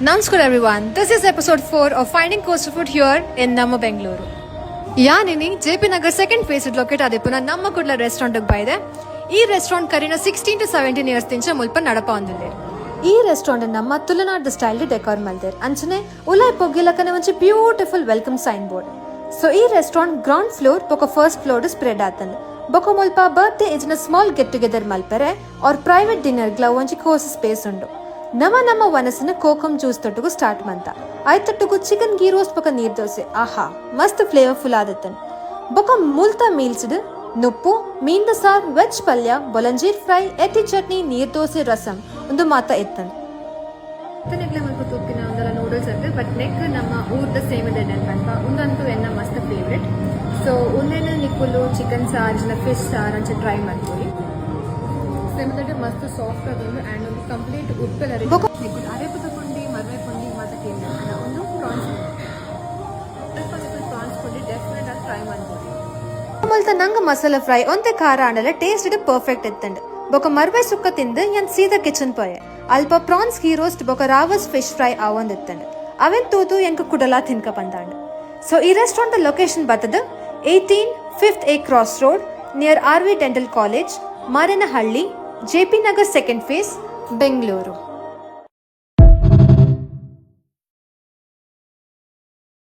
Namaskar everyone. This is episode 4 of Finding Coastal Food here in Namma Bengaluru. ಯಾನಿನಿ JP Nagar second phase locate ಆದಿಪ್ಪುನ ನಮ್ಮ Kudla restaurant ಬೈದೆ. ಈ restaurant ಕರಿನ 16 to 17 years ತಿಂಚ ಮುಲ್ಪ ನಡಪ ಒಂದಿಲ್ಲೆ. ಈ restaurant ನಮ್ಮ ತುಳುನಾಡು ಸ್ಟೈಲ್ ಡೆಕೋರ್ ಮಲ್ದೇರ್ ಅಂಚನೆ ಉಲಾಯ್ ಪೊಗ್ಗಿಲಕನೆ ಒಂಚಿ beautiful welcome sign board. So ಈ ರೆಸ್ಟೋರೆಂಟ್ ಗ್ರೌಂಡ್ ಫ್ಲೋರ್ ಬೊಕ ಫಸ್ಟ್ ಫ್ಲೋರ್ ಸ್ಪ್ರೆಡ್ ಆತಂದೆ. ಬೊಕ ಮುಲ್ಪ ಬರ್ತ್ಡೇ ಇಜ್ನ ಸ್ಮಾಲ್ ಗೆಟ್ ಟುಗೆದರ್ ಮಲ್ಪರೆ ಆರ್ ಪ್ರೈವೇಟ್ ಡಿನ್ನರ್ ಗ್ಲವ್ ಒಂಚಿ ಕೋರ್ಸ್ ಸ್ಪೇಸ್ ಉಂಡು. ನಮ್ಮ ವನಸ್ಸಿನ ಕೋಕಮ್ ಜ್ಯೂಸ್ ತೊಟ್ಟುಗು ಸ್ಟಾರ್ಟ್ ಮಂತ ಆಯ್ತೊಟ್ಟುಗು ಚಿಕನ್ ಗೀ ರೋಸ್ಟ್ ಬೊಕ ನೀರ್ ದೋಸೆ ಆಹಾ ಮಸ್ತ್ ಫ್ಲೇವರ್ಫುಲ್ ಆದತ್ತನ್ ಬೊಕ ಮುಲ್ತಾ ಮೀಲ್ಸ್ಡ್ ನುಪ್ಪು ಮೀನ್ದ ಸಾರ್ ವೆಜ್ ಪಲ್ಯ ಬೊಲಂಜೀರ್ ಫ್ರೈ ಎತ್ತಿ ಚಟ್ನಿ ನೀರ್ ದೋಸೆ ರಸಂ ಒಂದು ಮಾತ ಎತ್ತನ್ ತೂಕಿನ ಒಂದಲ್ಲ ನೂಡಲ್ಸ್ ಅಂತ ಬಟ್ ನೆಕ್ ನಮ್ಮ ಊರ್ದ ಸೇಮದ ನೆನಪಂತ ಒಂದಂತೂ ಎನ್ನ ಮಸ್ತ್ ಫೇವ್ರೆಟ್ ಸೊ ಒಂದೇನ ನಿಕ್ಕುಲು ಚಿಕನ್ ಸಾರ್ ಫಿಶ್ ಸಾರ್ ಅಂಚೆ ಟ್ರೈ ಮಾಡ್ತೀವಿ ಸೇಮದ ಮಸ್ತ್ ಸಾಫ್ಟ್ ಅದೊಂದು ಆ್ಯಂಡ್ ಒಂದು ಕಂಪ್ಲೀಟ್ ಉಪ್ಪೆಲ್ಲ ಅರೆಪು ತಗೊಂಡು ಮರವೆ ಕೊಂಡಿ ಮಾತ ಕೇಳಿದ ಒಂದು ಪ್ರಾನ್ಸ್ ಕೊಂಡಿ ಡೆಫಿನೆಟ್ ಆಗಿ ಟ್ರೈ ಮಾಡ್ಬೋದು ಮೊಲ್ತ ನಂಗೆ ಮಸಾಲ ಫ್ರೈ ಒಂದೇ ಖಾರ ಆಂಡಲ ಟೇಸ್ಟ್ ಇದು ಪರ್ಫೆಕ್ಟ್ ಎತ್ತಂಡು ಬೊಕ ಮರ್ವೆ ಸುಕ್ಕ ತಿಂದು ಯನ್ ಸೀದಾ ಕಿಚನ್ ಪೋಯೆ ಅಲ್ಪ ಪ್ರಾನ್ಸ್ ಗೀ ರೋಸ್ಟ್ ಬೊಕ ರಾವಸ್ ಫಿಶ್ ಫ್ರೈ ಆವೊಂದು ಎತ್ತಂಡು ಅವೆನ್ ತೂತು ಎಂಕ ಕುಡಲ ತಿನ್ಕ ಬಂದಾಂಡು ಸೊ ಈ ರೆಸ್ಟೋರೆಂಟ್ ಲೊಕೇಶನ್ ಬರ್ತದ 18 5th A Cross Road near RV Dental College Marenahalli JP Nagar second phase Bengaluru.